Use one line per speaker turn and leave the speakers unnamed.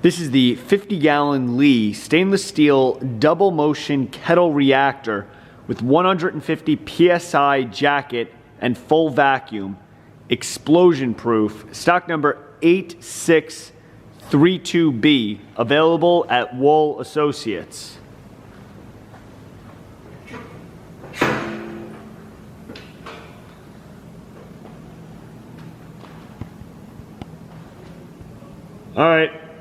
This is the 50-gallon Lee stainless steel double motion kettle reactor with 150 PSI jacket and full vacuum, explosion proof, stock number 8632B, available at Wohl Associates. All right.